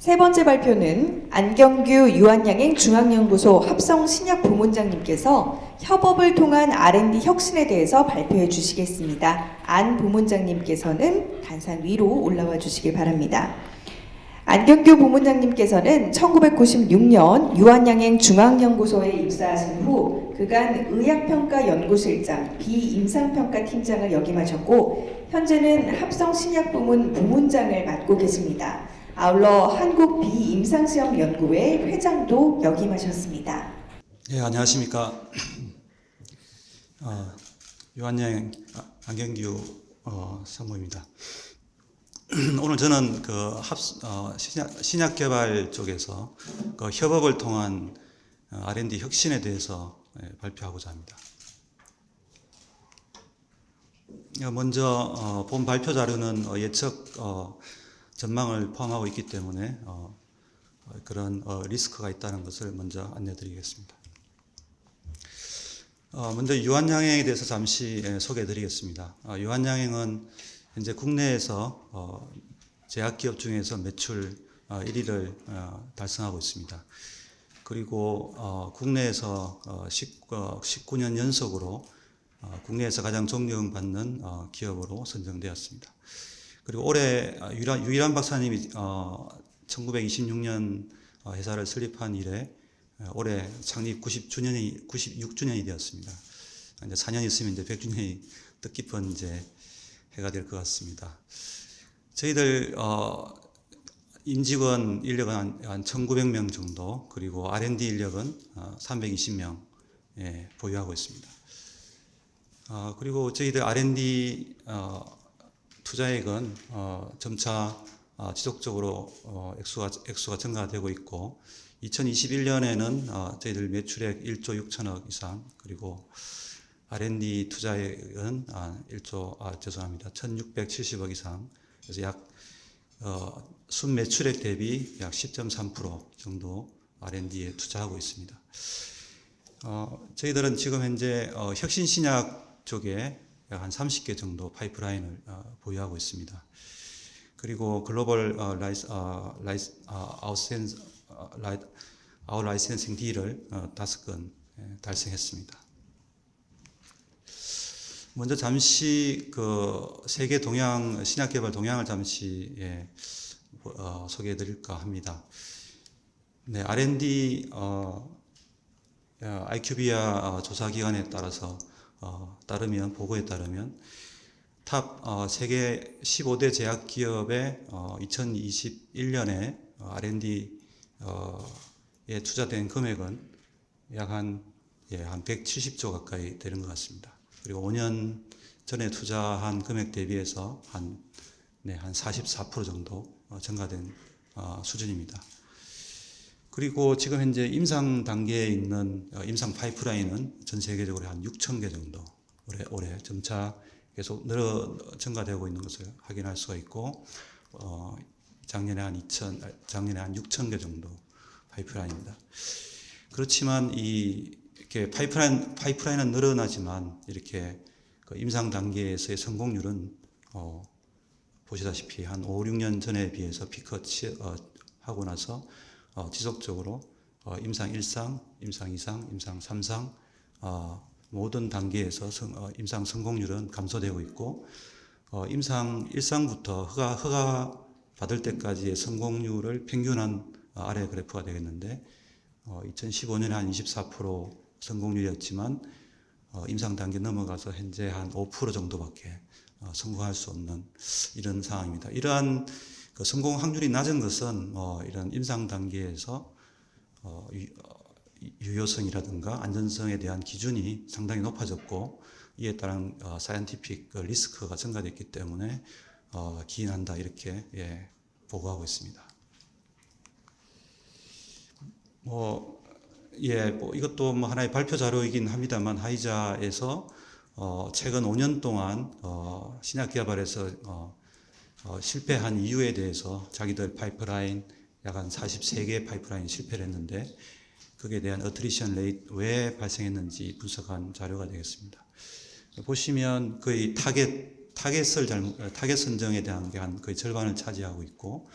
세 번째 발표는 안경규 유한양행 중앙연구소 합성신약부문장님께서 협업을 통한 R&D 혁신에 대해서 발표해 주시겠습니다. 안 부문장님께서는 단상 위로 올라와 주시길 바랍니다. 안경규 부문장님께서는 1996년 유한양행 중앙연구소에 입사하신 후 그간 의학평가연구실장, 비임상평가팀장을 역임하셨고 현재는 합성신약부문 부문장을 맡고 계십니다. 아울러 한국비임상시험연구회 회장도 역임하셨습니다. 네, 안녕하십니까. 유한양 안경규 상무입니다. 오늘 저는 신약 개발 쪽에서 협업을 통한 R&D 혁신에 대해서 발표하고자 합니다. 먼저 본 발표 자료는 예측 전망을 포함하고 있기 때문에 그런 리스크가 있다는 것을 먼저 안내드리겠습니다. 먼저 유한양행에 대해서 잠시 소개해드리겠습니다. 유한양행은 현재 국내에서 제약기업 중에서 매출 1위를 달성하고 있습니다. 그리고 국내에서 19년 연속으로 국내에서 가장 존경받는 기업으로 선정되었습니다. 그리고 올해 유일한 박사님이 1926년 회사를 설립한 이래 올해 창립 96주년이 되었습니다. 이제 4년 있으면 이제 100주년이 뜻깊은 이제 해가 될 것 같습니다. 저희들 임직원 인력은 한 1,900명 정도, 그리고 R&D 인력은 320명 보유하고 있습니다. 그리고 저희들 R&D 투자액은 점차 지속적으로 액수가 증가되고 있고 2021년에는 저희들 매출액 1조 6천억 이상, 그리고 R&D 투자액은 1,670억 이상, 그래서 약 순매출액 대비 약 10.3% 정도 R&D에 투자하고 있습니다. 저희들은 지금 현재 혁신신약 쪽에 약 한 30개 정도 파이프라인을 보유하고 있습니다. 그리고 글로벌 아웃라이센싱 딜을 5건 달성했습니다. 먼저 잠시 세계 신약 개발 동향을 잠시 소개해 드릴까 합니다. 네, R&D IQVIA 조사 기관에 보고에 따르면 탑 세계 15대 제약 기업의 2021년에 R&D에 투자된 금액은 약 한 170조 가까이 되는 것 같습니다. 그리고 5년 전에 투자한 금액 대비해서 한 44% 정도 증가된 수준입니다. 그리고 지금 현재 임상 단계에 있는 임상 파이프라인은 전 세계적으로 한 6,000개 정도 올해 점차 계속 증가되고 있는 것을 확인할 수가 있고, 작년에 한 6,000개 정도 파이프라인입니다. 그렇지만 이렇게 파이프라인은 늘어나지만 이렇게 임상 단계에서의 성공률은 보시다시피 한 5, 6년 전에 비해서 피크치 하고 나서 지속적으로 임상 1상, 임상 2상, 임상 3상 모든 단계에서 임상 성공률은 감소되고 있고, 임상 1상부터 허가 받을 때까지의 성공률을 평균한 아래 그래프가 되겠는데 2015년에 한 24% 성공률이었지만 임상 단계 넘어가서 현재 한 5% 정도밖에 성공할 수 없는 이런 상황입니다. 이러한 성공 확률이 낮은 것은 이런 임상 단계에서 유효성이라든가 안전성에 대한 기준이 상당히 높아졌고, 이에 따른 사이언티픽 리스크가 증가됐기 때문에 기인한다, 이렇게 보고하고 있습니다. 이것도 하나의 발표 자료이긴 합니다만, 하이자에서 최근 5년 동안 신약 개발에서 실패한 이유에 대해서 자기들 파이프라인 약 한 43개 파이프라인 실패를 했는데 거기에 대한 어트리션 레이트 왜 발생했는지 분석한 자료가 되겠습니다. 보시면 거의 타겟 선정에 대한 게 한 거의 절반을 차지하고 있고,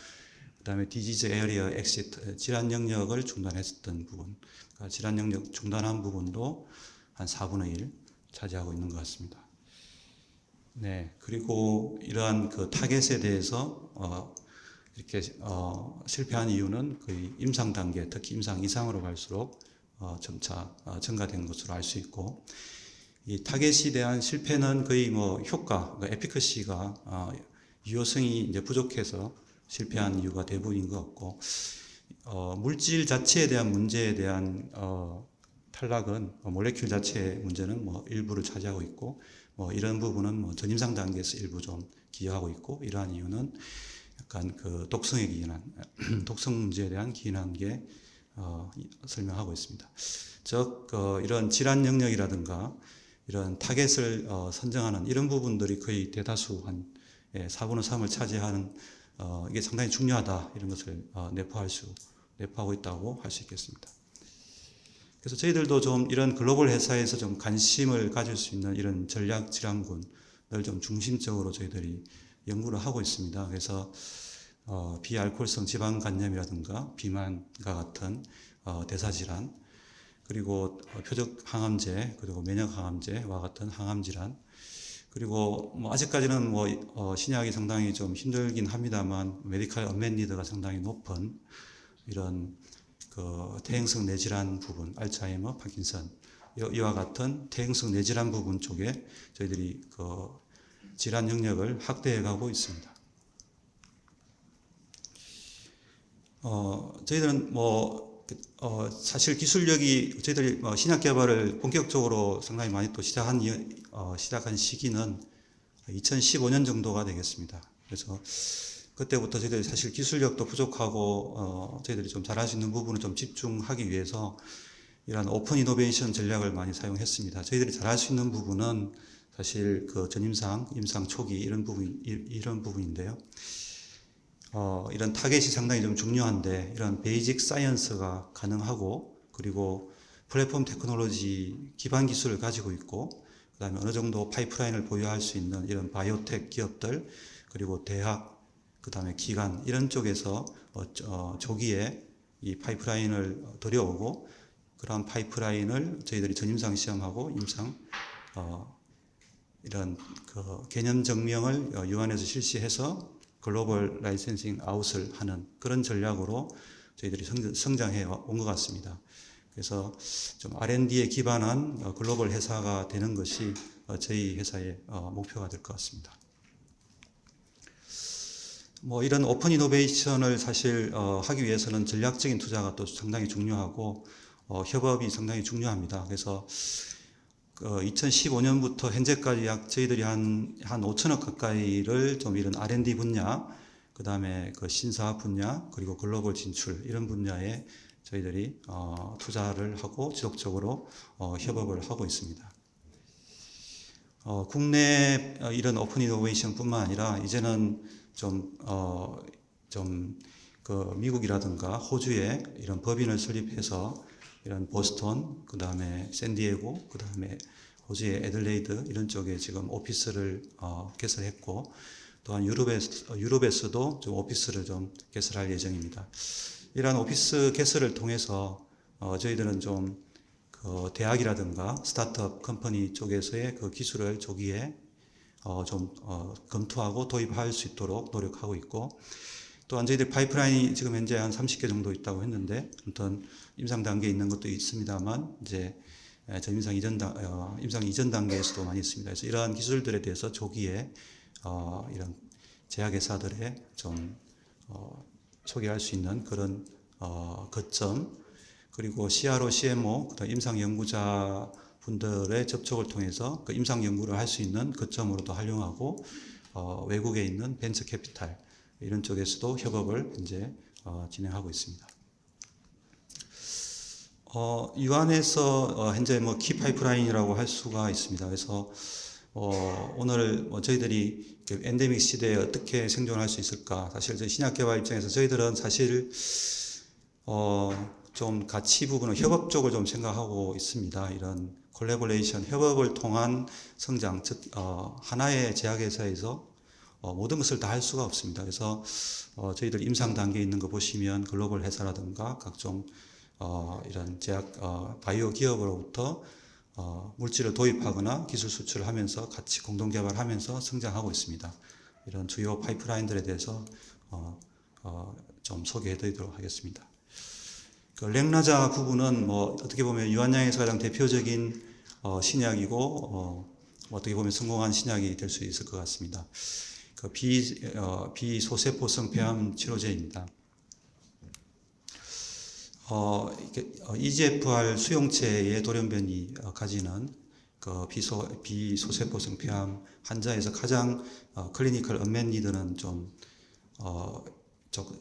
그다음에 디지즈 에리어 엑시트, 질환 영역을 중단했었던 부분, 그러니까 질환 영역 중단한 부분도 한 4분의 1 차지하고 있는 것 같습니다. 네, 그리고 이러한 그 타겟에 대해서 이렇게 실패한 이유는 거의 임상 단계, 특히 임상 이상으로 갈수록 점차 증가된 것으로 알 수 있고, 이 타겟에 대한 실패는 거의 뭐 효과, 그러니까 에피커시가 유효성이 이제 부족해서 실패한 이유가 대부분인 것 같고, 물질 자체에 대한 문제에 대한 탈락은 몰레큘 자체의 문제는 뭐 일부를 차지하고 있고, 뭐 이런 부분은 뭐 전임상 단계에서 일부 좀 기여하고 있고, 이러한 이유는 약간 그 독성에 기인한 독성 문제에 대한 기인한 게 설명하고 있습니다. 즉 이런 질환 영역이라든가 이런 타겟을 선정하는 이런 부분들이 거의 대다수 한 4분의 3을 차지하는 이게 상당히 중요하다, 이런 것을 내포하고 있다고 할 수 있겠습니다. 그래서 저희들도 좀 이런 글로벌 회사에서 좀 관심을 가질 수 있는 이런 전략 질환군을 좀 중심적으로 저희들이 연구를 하고 있습니다. 그래서 비알코올성 지방 간염이라든가 비만과 같은 대사 질환, 그리고 표적 항암제, 그리고 면역 항암제와 같은 항암 질환, 그리고 뭐 아직까지는 뭐 신약이 상당히 좀 힘들긴 합니다만 메디컬 언맷 니드가 상당히 높은 이런 그 퇴행성 뇌질환 부분, 알츠하이머, 파킨슨 이와 같은 퇴행성 뇌질환 부분 쪽에 저희들이 그 질환 영역을 확대해 가고 있습니다. 저희들은 사실 기술력이 저희들이 신약 개발을 본격적으로 상당히 많이 또 시작한 시기는 2015년 정도가 되겠습니다. 그래서 그때부터 저희들이 사실 기술력도 부족하고 저희들이 좀 잘할 수 있는 부분을 좀 집중하기 위해서 이런 오픈 이노베이션 전략을 많이 사용했습니다. 저희들이 잘할 수 있는 부분은 사실 그 전임상, 임상 초기 이런 부분인데요. 이런 타겟이 상당히 좀 중요한데, 이런 베이직 사이언스가 가능하고, 그리고 플랫폼 테크놀로지 기반 기술을 가지고 있고, 그 다음에 어느 정도 파이프라인을 보유할 수 있는 이런 바이오텍 기업들, 그리고 대학, 그 다음에 기관, 이런 쪽에서 조기에 이 파이프라인을 들여오고, 그런 파이프라인을 저희들이 전임상 시험하고 임상, 이런 그 개념 증명을 유한에서 실시해서 글로벌 라이센싱 아웃을 하는 그런 전략으로 저희들이 성장해 온 것 같습니다. 그래서 좀 R&D에 기반한 글로벌 회사가 되는 것이 저희 회사의 목표가 될 것 같습니다. 뭐 이런 오픈 이노베이션을 사실 하기 위해서는 전략적인 투자가 또 상당히 중요하고 협업이 상당히 중요합니다. 그래서 2015년부터 현재까지 약 저희들이 한 5천억 가까이를 좀 이런 R&D 분야, 그 다음에 그 신사업 분야, 그리고 글로벌 진출 이런 분야에 저희들이 투자를 하고 지속적으로 협업을 하고 있습니다. 국내 이런 오픈 이노베이션뿐만 아니라 이제는 그 미국이라든가 호주에 이런 법인을 설립해서 이런 보스턴, 그 다음에 샌디에고, 그 다음에 호주의 애들레이드 이런 쪽에 지금 오피스를 개설했고, 또한 유럽에서도 좀 오피스를 좀 개설할 예정입니다. 이러한 오피스 개설을 통해서 저희들은 좀 그 대학이라든가 스타트업 컴퍼니 쪽에서의 그 기술을 조기에 검토하고 도입할 수 있도록 노력하고 있고, 또한 저희들 파이프라인이 지금 현재 한 30개 정도 있다고 했는데, 아무튼 임상 단계에 있는 것도 있습니다만, 이제 임상 이전 단계에서도 많이 있습니다. 그래서 이러한 기술들에 대해서 조기에 이런 제약회사들에 좀 소개할 수 있는 그런 거점, 그리고 CRO, CMO, 그다음 임상 연구자 분들의 접촉을 통해서 그 임상 연구를 할 수 있는 거점으로도 활용하고, 외국에 있는 벤처 캐피탈 이런 쪽에서도 협업을 이제 진행하고 있습니다. 유한에서 현재 뭐 키 파이프라인이라고 할 수가 있습니다. 그래서 오늘 저희들이 엔데믹 시대에 어떻게 생존할 수 있을까? 사실 저희 신약 개발 입장에서 저희들은 사실 좀 가치 부분은 협업 쪽을 좀 생각하고 있습니다. 이런 콜래보레이션, 협업을 통한 성장, 즉 하나의 제약회사에서 모든 것을 다 할 수가 없습니다. 그래서 저희들 임상 단계에 있는 거 보시면 글로벌 회사라든가 각종 이런 바이오 기업으로부터 물질을 도입하거나 기술 수출을 하면서 같이 공동 개발하면서 성장하고 있습니다. 이런 주요 파이프라인들에 대해서 좀 소개해 드리도록 하겠습니다. 그 렉나자 부분은 뭐 어떻게 보면 유한양에서 가장 대표적인 신약이고 어떻게 보면 성공한 신약이 될 수 있을 것 같습니다. 그 비소세포성 폐암 치료제입니다. EGFR 수용체의 돌연변이 가지는 그 비소세포성 폐암 환자에서 가장 클리니컬 언맷 니드는 좀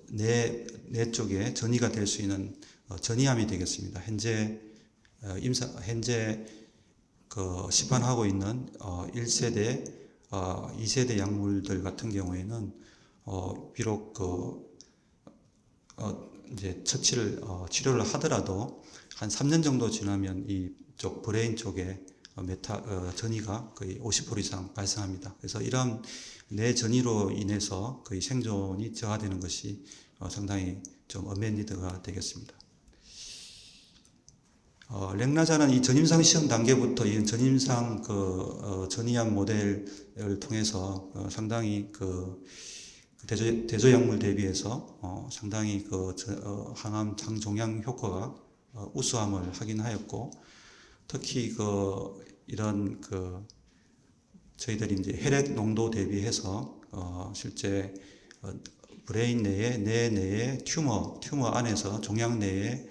뇌 쪽에 전이가 될 수 있는 전이암이 되겠습니다. 현재 시판하고 있는 1세대, 2세대 약물들 같은 경우에는 비록 이제 치료를 하더라도 한 3년 정도 지나면 이쪽 브레인 쪽에 전이가 거의 50% 이상 발생합니다. 그래서 이런 뇌 전이로 인해서 거의 생존이 저하되는 것이 상당히 좀 언맷 니드가 되겠습니다. 렉나자는 이 전임상 시험 단계부터 이 전임상 전이암 모델을 통해서 상당히 대조약물 대비해서 상당히 항암 장종양 효과가 우수함을 확인하였고, 특히 이런 저희들이 이제 혈액 농도 대비해서 실제 브레인 내에 뇌 내에 튜머 안에서 종양 내의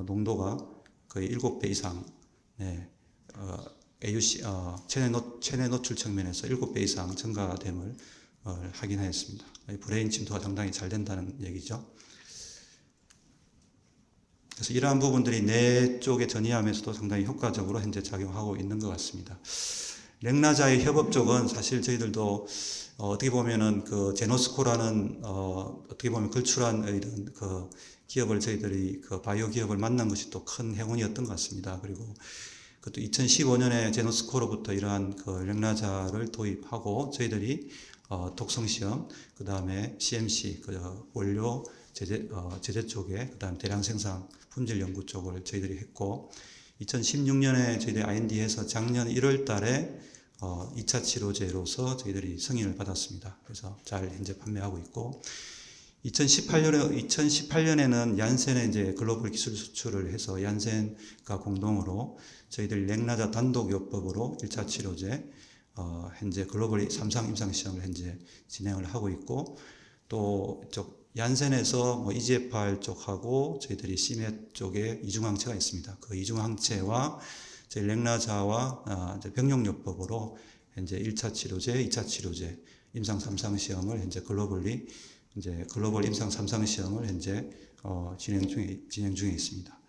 농도가 거의 7배 이상, AUC 체내 노출 측면에서 7배 이상 증가됨을 확인하였습니다. 브레인 침투가 상당히 잘 된다는 얘기죠. 그래서 이러한 부분들이 뇌 쪽의 전이암에서도 상당히 효과적으로 현재 작용하고 있는 것 같습니다. 렉나자의 협업 쪽은 사실 저희들도 어떻게 보면은 제노스코라는 어떻게 보면 걸출한 이런 기업을 저희들이 바이오 기업을 만난 것이 또 큰 행운이었던 것 같습니다. 그리고 그것도 2015년에 제노스코로부터 이러한 렉나자를 도입하고 저희들이 독성 시험, 그 다음에 CMC 원료 제재 쪽에, 그 다음 대량 생산 품질 연구 쪽을 저희들이 했고, 2016년에 저희들이 IND에서 작년 1월 달에 2차 치료제로서 저희들이 승인을 받았습니다. 그래서 잘 현재 판매하고 있고, 2018년에는 얀센에 이제 글로벌 기술 수출을 해서 얀센과 공동으로 저희들 렉나자 단독 요법으로 1차 치료제 현재 글로벌 3상 임상 시험을 현재 진행을 하고 있고, 또 얀센에서 EGFR 쪽하고 저희들이 CMET 쪽에 이중항체가 있습니다. 그 이중항체와 저희 렉나자와 병용요법으로 현재 1차 치료제, 2차 치료제 임상 3상 시험을 현재 글로벌 임상 3상 시험을 현재 진행 중에 있습니다.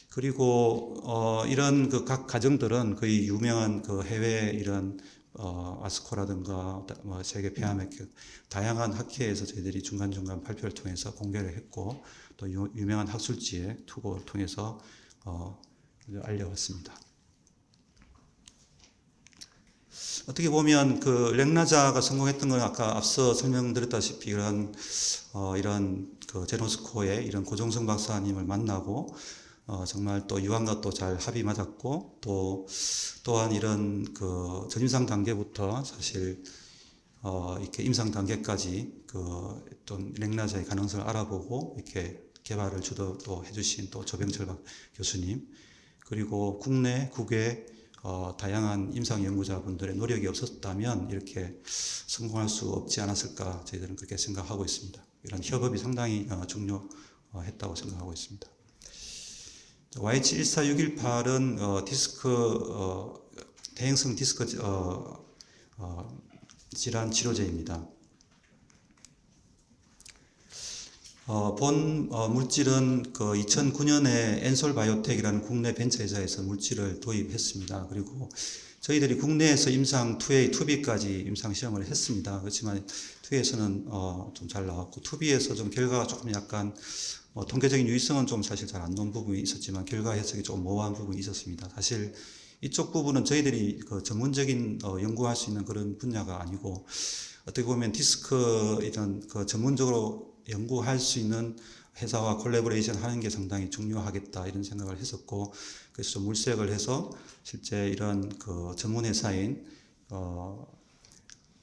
그리고 이런 각 가정들은 거의 유명한 해외 이런 아스코라든가 세계 폐암의 다양한 학회에서 저희들이 중간중간 발표를 통해서 공개를 했고, 또 유명한 학술지의 투고를 통해서 알려왔습니다. 어떻게 보면 렉나자가 성공했던 건 아까 앞서 설명드렸다시피 이런 제노스코의 이런 고종성 박사님을 만나고 정말 또 유한과 또 잘 합이 맞았고, 또한 이런 전임상 단계부터 사실 이렇게 임상 단계까지 좀 렉나자의 가능성을 알아보고 이렇게 개발을 주도도 해주신 또 조병철 교수님, 그리고 국외 다양한 임상 연구자분들의 노력이 없었다면 이렇게 성공할 수 없지 않았을까 저희들은 그렇게 생각하고 있습니다. 이런 협업이 상당히 중요했다고 생각하고 있습니다. YH14618은 대행성 디스크 질환 치료제입니다. 본 물질은 2009년에 엔솔바이오텍이라는 국내 벤처회사에서 물질을 도입했습니다. 그리고 저희들이 국내에서 임상 2A, 2B까지 임상 시험을 했습니다. 그렇지만 2A에서는 좀 잘 나왔고 2B에서 좀 결과가 조금 약간 통계적인 유의성은 좀 사실 잘 안 나온 부분이 있었지만 결과 해석이 좀 모호한 부분이 있었습니다. 사실 이쪽 부분은 저희들이 그 전문적인 연구할 수 있는 그런 분야가 아니고 어떻게 보면 디스크 이런 그 전문적으로 연구할 수 있는 회사와 콜라보레이션 하는 게 상당히 중요하겠다 이런 생각을 했었고 그래서 좀 물색을 해서 실제 이런 그 전문 회사인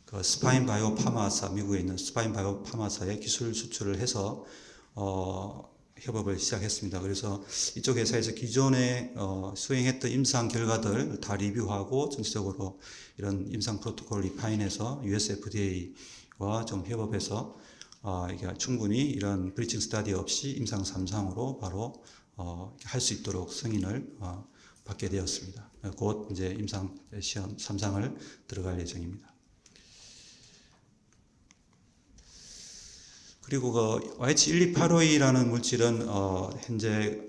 그 스파인 바이오 파마사 미국에 있는 스파인 바이오 파마사에 기술 수출을 해서 협업을 시작했습니다. 그래서 이쪽 회사에서 기존에 수행했던 임상 결과들 다 리뷰하고 전체적으로 이런 임상 프로토콜 리파인해서 US FDA와 좀 협업해서 이게 충분히 이런 브리칭 스타디 없이 임상 3상으로 바로 할 수 있도록 승인을 받게 되었습니다. 곧 이제 임상 시험 3상을 들어갈 예정입니다. 그리고 그 YH12852라는 물질은 현재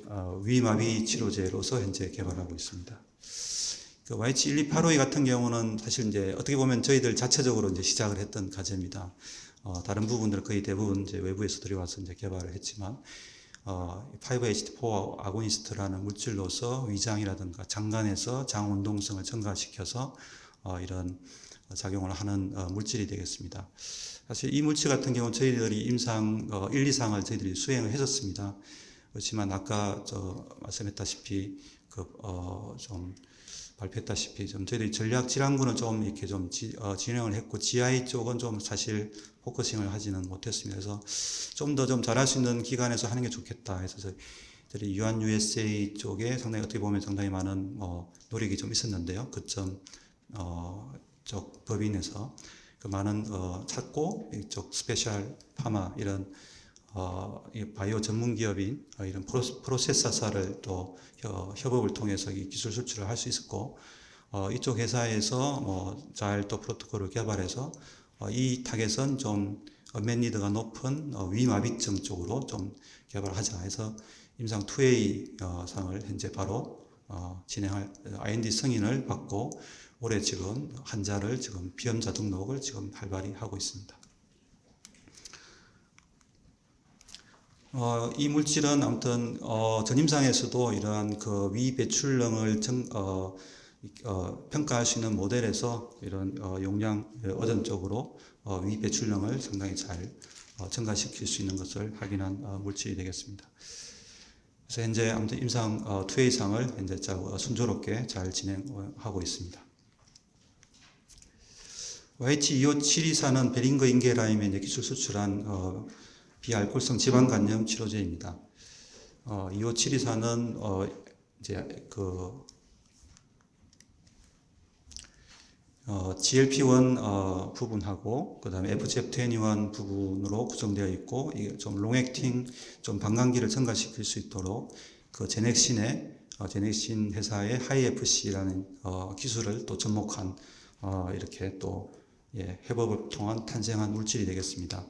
위마비 치료제로서 현재 개발하고 있습니다. 그 YH12852 같은 경우는 사실 이제 어떻게 보면 저희들 자체적으로 이제 시작을 했던 과제입니다. 다른 부분들은 거의 대부분 이제 외부에서 들여와서 이제 개발을 했지만 5-HT4 아고니스트라는 물질로서 위장이라든가 장관에서 장 운동성을 증가시켜서 이런 작용을 하는 물질이 되겠습니다. 사실 이 물질 같은 경우는 저희들이 임상 1, 2상을 저희들이 수행을 했었습니다. 그렇지만 아까 말씀했다시피 좀 발표했다시피 좀 저희들이 전략 질환군은 좀 이렇게 좀 진행을 했고 GI 쪽은 좀 사실 포커싱을 하지는 못했습니다. 그래서 좀 더 좀 잘할 수 있는 기관에서 하는 게 좋겠다 해서 저희 유한 USA 쪽에 상당히 어떻게 보면 상당히 많은 노력이 좀 있었는데요. 그점 쪽 법인에서 그 많은 찾고 이쪽 스페셜 파마 이런 바이오 전문 기업인 이런 프로세서사를 또 협업을 통해서 이 기술 수출을 할 수 있었고 이쪽 회사에서 잘 또 프로토콜을 개발해서 이 타겟은 좀 언맷 니드가 높은 위마비증 쪽으로 좀 개발하자 해서 임상 2A 상을 현재 바로 진행할 IND 승인을 받고 올해 지금 환자를 지금 비염자 등록을 지금 활발히 하고 있습니다. 이 물질은 아무튼 전임상에서도 이러한 그 위배출능을 평가할 수 있는 모델에서 이런 용량 어전적으로 위배출능을 상당히 잘 증가시킬 수 있는 것을 확인한 물질이 되겠습니다. 그래서 현재 아무튼 임상 2A상을 현재 순조롭게 잘 진행하고 있습니다. YH25724는 베링거 인계라임에 기술 수출한 비알코올성 지방간염 치료제입니다. 25724는 이제 GLP-1 부분하고 그다음에 FGF21 부분으로 구성되어 있고 이게 좀 롱액팅 좀 방광기를 증가시킬 수 있도록 그 제넥신 회사의 하이FC라는 기술을 또 접목한 이렇게 또 협업을 통한 탄생한 물질이 되겠습니다.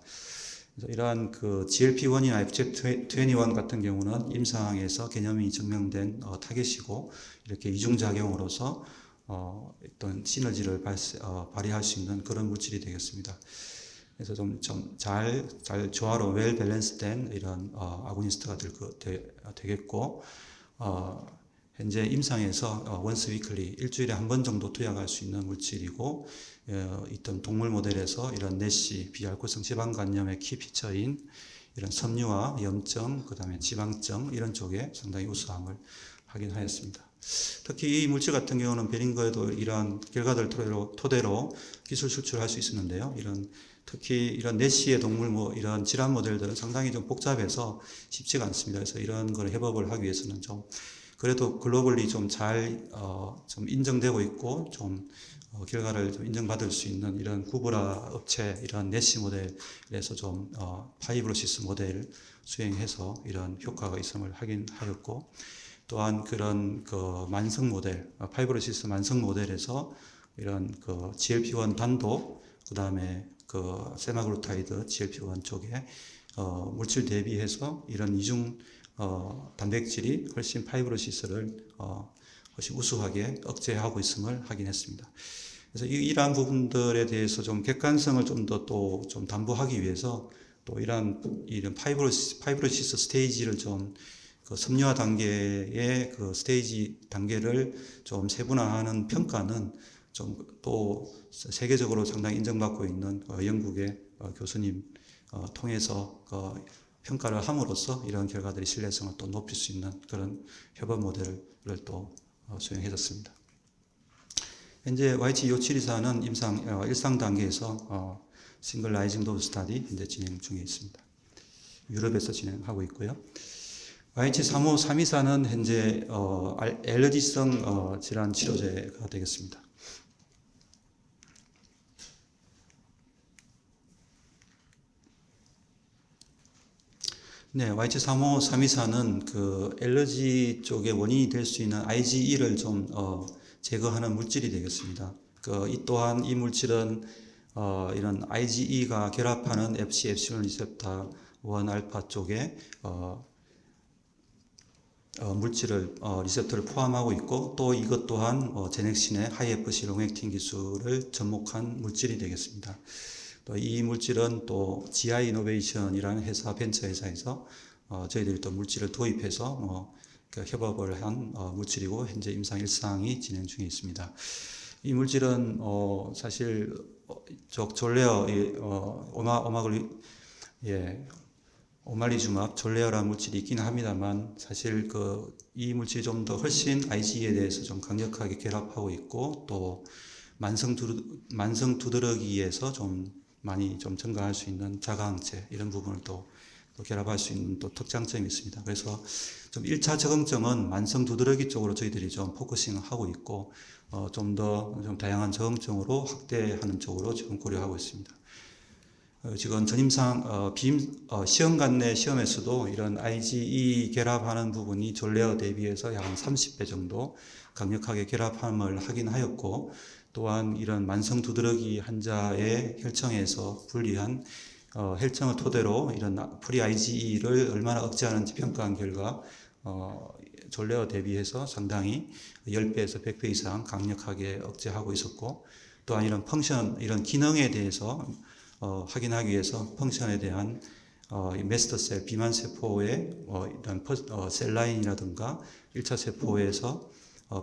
그래서 이러한 그 GLP-1이나 FGF21 같은 경우는 임상에서 개념이 증명된 타겟이고 이렇게 이중작용으로서 어떤 시너지를 발휘할 수 있는 그런 물질이 되겠습니다. 그래서 좀 잘 조화로운 웰 밸런스된 이런 아고니스트가 되겠고 현재 임상에서 원스 위클리 일주일에 한 번 정도 투약할 수 있는 물질이고 있던 동물 모델에서 이런 내시 비알코올성 지방간염의 키 피처인 이런 섬유화, 염증, 그다음에 지방증 이런 쪽에 상당히 우수함을 확인하였습니다. 특히 이 물질 같은 경우는 베링거에도 이러한 결과들 토대로 기술 수출할 수 있었는데요. 특히 이런 내시의 동물 이런 질환 모델들은 상당히 좀 복잡해서 쉽지가 않습니다. 그래서 이런 걸 협업을 하기 위해서는 좀 그래도 글로벌리 좀 잘 좀 인정되고 있고 좀 결과를 좀 인정받을 수 있는 이런 구브라 업체 이런 내시 모델에서 좀 파이브로시스 모델 수행해서 이런 효과가 있음을 확인하였고 또한 그런 그 만성 모델 파이브로시스 만성 모델에서 이런 그 GLP-1 단독 그다음에 그 세마글루타이드 GLP-1 쪽에 물질 대비해서 이런 이중 단백질이 훨씬 파이브로시스를 훨씬 우수하게 억제하고 있음을 확인했습니다. 그래서 이러한 부분들에 대해서 좀 객관성을 좀 더 또 좀 담보하기 위해서 또 이런 파이브로시스 스테이지를 좀 그 섬유화 단계의 그 스테이지 단계를 좀 세분화하는 평가는 좀 또 세계적으로 상당히 인정받고 있는 영국의 교수님 통해서 평가를 함으로써 이런 결과들이 신뢰성을 또 높일 수 있는 그런 협업 모델을 또 수행해졌습니다. 현재 YH2574는 임상 1상 단계에서 싱글 라이징 도즈 스타디 현재 진행 중에 있습니다. 유럽에서 진행하고 있고요. YH35324는 현재 알러지성 질환 치료제가 되겠습니다. 네, YH35324는 그 알러지 쪽의 원인이 될 수 있는 IgE를 좀 제거하는 물질이 되겠습니다. 이 또한 이 물질은 이런 IgE가 결합하는 FC 엡실론 리셉터 1 알파 쪽에 물질을 리셉터를 포함하고 있고 또 이것 또한 제넥신의 하이 FC 롱액틴 기술을 접목한 물질이 되겠습니다. 또 이 물질은 또 GI 이노베이션이라는 회사 벤처 회사에서 저희들이 또 물질을 도입해서 그 협업을 한 물질이고 현재 임상 1상이 진행 중에 있습니다. 이 물질은 사실 졸레어 오말리주맙 졸레어라는 물질이 있긴 합니다만 사실 이 물질이 좀 더 훨씬 IgE에 대해서 좀 강력하게 결합하고 있고 또 만성 두드러기에서 좀 많이 좀 증가할 수 있는 자가항체 이런 부분을 또 결합할 수 있는 또 특장점이 있습니다. 그래서 좀 1차 적응증은 만성 두드러기 쪽으로 저희들이 좀 포커싱을 하고 있고 좀 더 좀 다양한 적응증으로 확대하는 쪽으로 지금 고려하고 있습니다. 지금 전임상 시험관 내 시험에서도 이런 IgE 결합하는 부분이 졸레어 대비해서 약 30배 정도 강력하게 결합함을 확인하였고 또한 이런 만성 두드러기 환자의 혈청에서 분리한 혈청을 토대로 이런 프리 IgE를 얼마나 억제하는지 평가한 결과 졸레어 대비해서 상당히 10배에서 100배 이상 강력하게 억제하고 있었고 또한 이런 펑션, 이런 기능에 대해서 확인하기 위해서 펑션에 대한 메스터셀 비만 세포의 이런 셀라인이라든가 1차 세포에서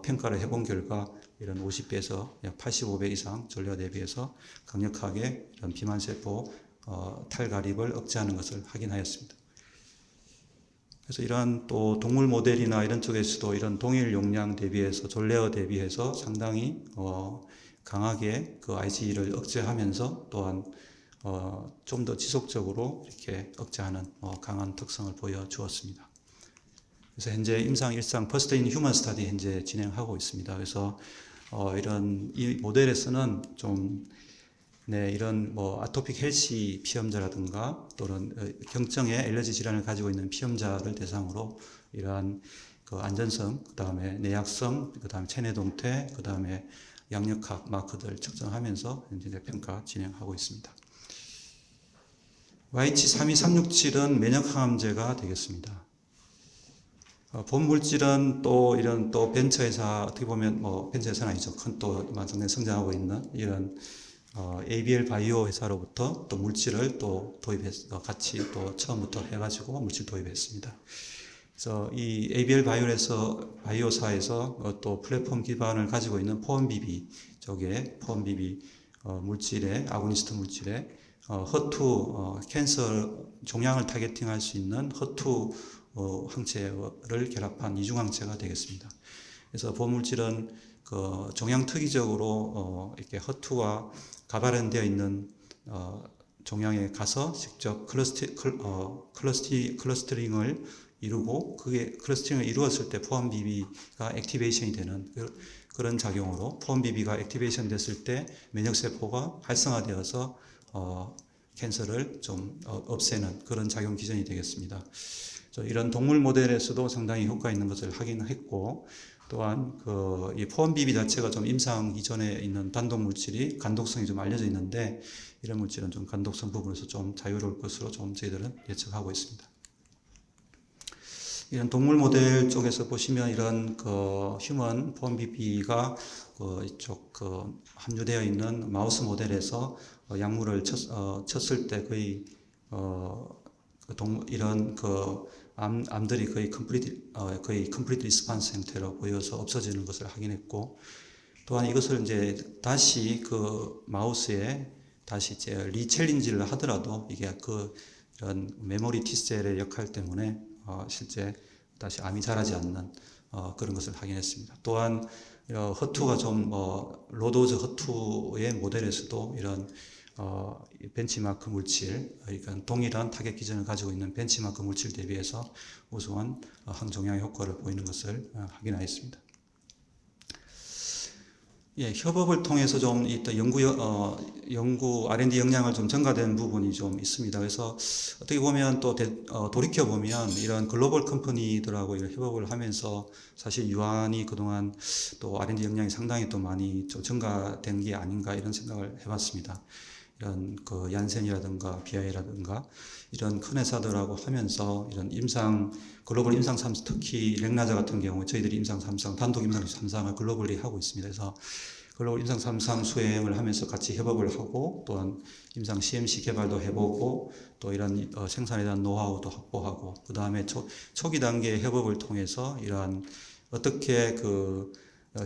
평가를 해본 결과 이런 50배에서 약 85배 이상 졸레어 대비해서 강력하게 이런 비만 세포 탈가립을 억제하는 것을 확인하였습니다. 그래서 이러한 또 동물 모델이나 이런 쪽에서도 이런 동일 용량 대비해서 졸레어 대비해서 상당히 강하게 그 IgE를 억제하면서 또한 좀 더 지속적으로 이렇게 억제하는 강한 특성을 보여주었습니다. 그래서 현재 임상 1상 퍼스트 인 휴먼 스타디 현재 진행하고 있습니다. 그래서 이런 이 모델에서는 좀 이런 아토픽 헬시 피험자라든가 또는 경증의 알레르기 질환을 가지고 있는 피험자를 대상으로 이러한 그 안전성, 그다음에 내약성, 그다음에 체내 동태, 그다음에 양력학 마크들 측정하면서 현재 평가 진행하고 있습니다. YH32367은 면역항암제가 되겠습니다. 본 물질은 또 이런 또 벤처회사 어떻게 보면 벤처회사는 아니죠. 큰 또 완성된 성장하고 있는 이런 ABL 바이오 회사로부터 또 물질을 또 같이 또 처음부터 해가지고 물질 도입했습니다. 그래서 이 ABL 바이오사에서 또 플랫폼 기반을 가지고 있는 포엄비비 쪽에 포엄비비 물질의 아고니스트 물질의 허투 캔서 종양을 타겟팅할 수 있는 허투 항체를 결합한 이중항체가 되겠습니다. 그래서 보물질은 그 종양 특이적으로 이렇게 허투와 가발현되어 있는 종양에 가서 직접 클러스터링을 이루고 그게 클러스터링을 이루었을 때 포함비비가 액티베이션이 되는 그런 작용으로 포함비비가 액티베이션 됐을 때 면역세포가 활성화되어서 캔서를 좀 없애는 그런 작용 기전이 되겠습니다. 이런 동물 모델에서도 상당히 효과 있는 것을 확인했고 또한 이 포엄비비 자체가 좀 임상 이전에 있는 단독 물질이 간독성이 좀 알려져 있는데 이런 물질은 좀 간독성 부분에서 좀 자유로울 것으로 좀 저희들은 예측하고 있습니다. 이런 동물 모델 쪽에서 보시면 이런 휴먼 포엄비비가 이쪽 함유되어 있는 마우스 모델에서 약물을 쳤을 때 거의 이런 암들이 거의 컴플리트 리스판스 형태로 보여서 없어지는 것을 확인했고, 또한 이것을 이제 다시 그 마우스에 다시 이제 리챌린지를 하더라도 이게 이런 메모리 T셀의 역할 때문에 실제 다시 암이 자라지 않는 그런 것을 확인했습니다. 또한 허투가 좀 로도즈 허투의 모델에서도 이런 벤치마크 물질, 그러니까 동일한 타겟 기전을 가지고 있는 벤치마크 물질 대비해서 우수한 항종양 효과를 보이는 것을 확인하였습니다. 예, 협업을 통해서 좀 이 연구 R&D 역량을 좀 증가된 부분이 좀 있습니다. 그래서 어떻게 보면 또 돌이켜 보면 이런 글로벌 컴퍼니들하고 이런 협업을 하면서 사실 유한이 그동안 또 R&D 역량이 상당히 또 많이 좀 증가된 게 아닌가 이런 생각을 해봤습니다. 이런 그 얀센이라든가 BI라든가 이런 큰 회사들하고 하면서 이런 글로벌 임상 3상, 특히 렉나자 같은 경우 저희들이 임상 3상, 단독 임상 3상을 글로벌리 하고 있습니다. 그래서 글로벌 임상 3상 수행을 하면서 같이 협업을 하고, 또한 임상 CMC 개발도 해보고, 또 이런 생산에 대한 노하우도 확보하고, 그 다음에 초기 단계의 협업을 통해서 이러한 어떻게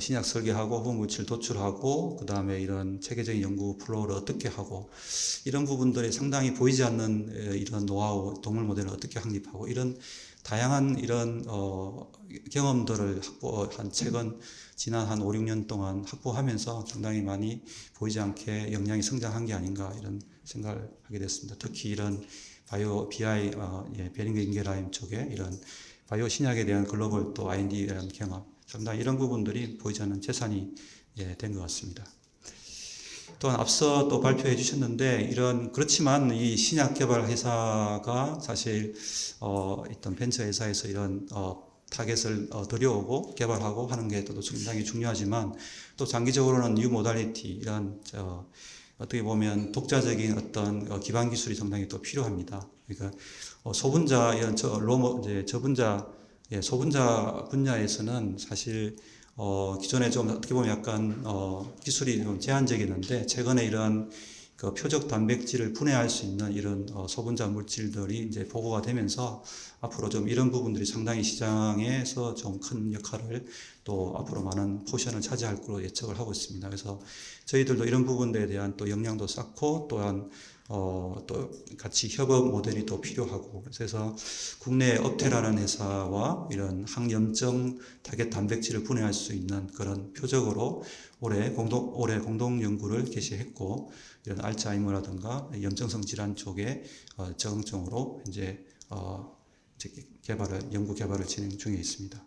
신약 설계하고 호흡물질 도출하고, 그 다음에 이런 체계적인 연구 플로우를 어떻게 하고, 이런 부분들이 상당히 보이지 않는 이런 노하우, 동물 모델을 어떻게 확립하고, 이런 다양한 이런 경험들을 최근 지난 한 5, 6년 동안 확보하면서 상당히 많이 보이지 않게 역량이 성장한 게 아닌가 이런 생각을 하게 됐습니다. 특히 이런 BI, 베링거 인게라임 쪽에 이런 바이오 신약에 대한 글로벌 또 R&D에 대한 경험, 상당히 이런 부분들이 보이지 않는 재산이 된 것 같습니다. 또한 앞서 또 발표해 주셨는데, 그렇지만 이 신약 개발 회사가 사실 있던 벤처 회사에서 이런 타겟을 들여오고 개발하고 하는 게 또 상당히 중요하지만, 또 장기적으로는 뉴 모달리티, 이런 어떻게 보면 독자적인 어떤 기반 기술이 상당히 또 필요합니다. 그러니까 소분자 이런 소분자 분야에서는 사실 기존에 좀 어떻게 보면 약간 기술이 좀 제한적이었는데, 최근에 이런 표적 단백질을 분해할 수 있는 이런 소분자 물질들이 이제 보고가 되면서 앞으로 좀 이런 부분들이 상당히 시장에서 좀 큰 역할을, 또 앞으로 많은 포션을 차지할 것으로 예측을 하고 있습니다. 그래서 저희들도 이런 부분들에 대한 또 역량도 쌓고, 또한 또 같이 협업 모델이 또 필요하고, 그래서 국내 업테라는 회사와 이런 항염증 타겟 단백질을 분해할 수 있는 그런 표적으로 올해 공동 연구를 개시했고, 이런 알츠하이머라든가 염증성 질환 쪽에 적응증으로 이제 연구 개발을 진행 중에 있습니다.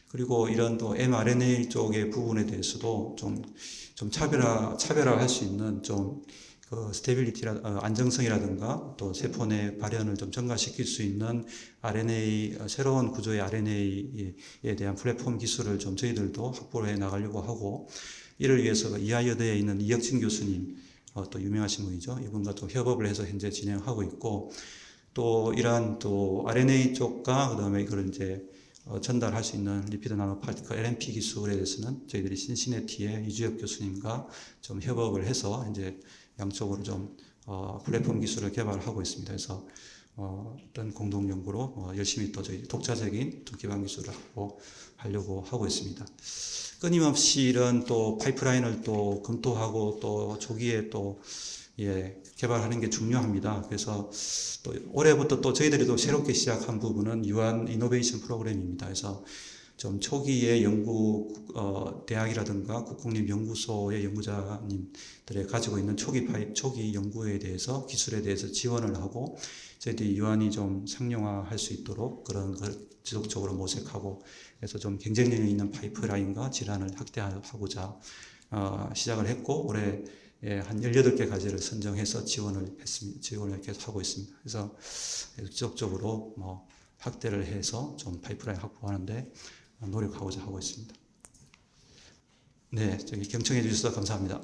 그리고 이런 또 mRNA 쪽의 부분에 대해서도 좀 차별화할 수 있는 안정성이라든가 또 세포 내 발현을 좀 증가시킬 수 있는 새로운 구조의 RNA에 대한 플랫폼 기술을 좀 저희들도 확보를 해 나가려고 하고, 이를 위해서 이하여대에 있는 이혁진 교수님, 또 유명하신 분이죠. 이분과 또 협업을 해서 현재 진행하고 있고, 또 이러한 또 RNA 쪽과 그다음에 이걸 이제 전달할 수 있는 리피드 나노 파티클 LNP 기술에 대해서는 저희들이 신시내티의 이주엽 교수님과 좀 협업을 해서 이제 양쪽으로 좀 플랫폼 기술을 개발하고 있습니다. 그래서 어떤 공동 연구로 열심히 또 저희 독자적인 기반 기술을 확보하려고 하고 있습니다. 끊임없이 이런 또 파이프라인을 또 검토하고 또 조기에 또 개발하는 게 중요합니다. 그래서 또 올해부터 또 저희들이 또 새롭게 시작한 부분은 유한 이노베이션 프로그램입니다. 그래서 좀 초기에 대학이라든가 국공립연구소의 연구자님들이 가지고 있는 초기 연구에 대해서, 기술에 대해서 지원을 하고, 저희들이 유한이 좀 상용화할 수 있도록 그런 걸 지속적으로 모색하고, 그래서 좀 경쟁력 있는 파이프라인과 질환을 확대하고자 시작을 했고, 올해 한 18개 과제를 선정해서 지원을 계속 하고 있습니다. 그래서 지속적으로 확대를 해서 좀 파이프라인 확보하는데 노력하고자 하고 있습니다. 네, 경청해 주셔서 감사합니다.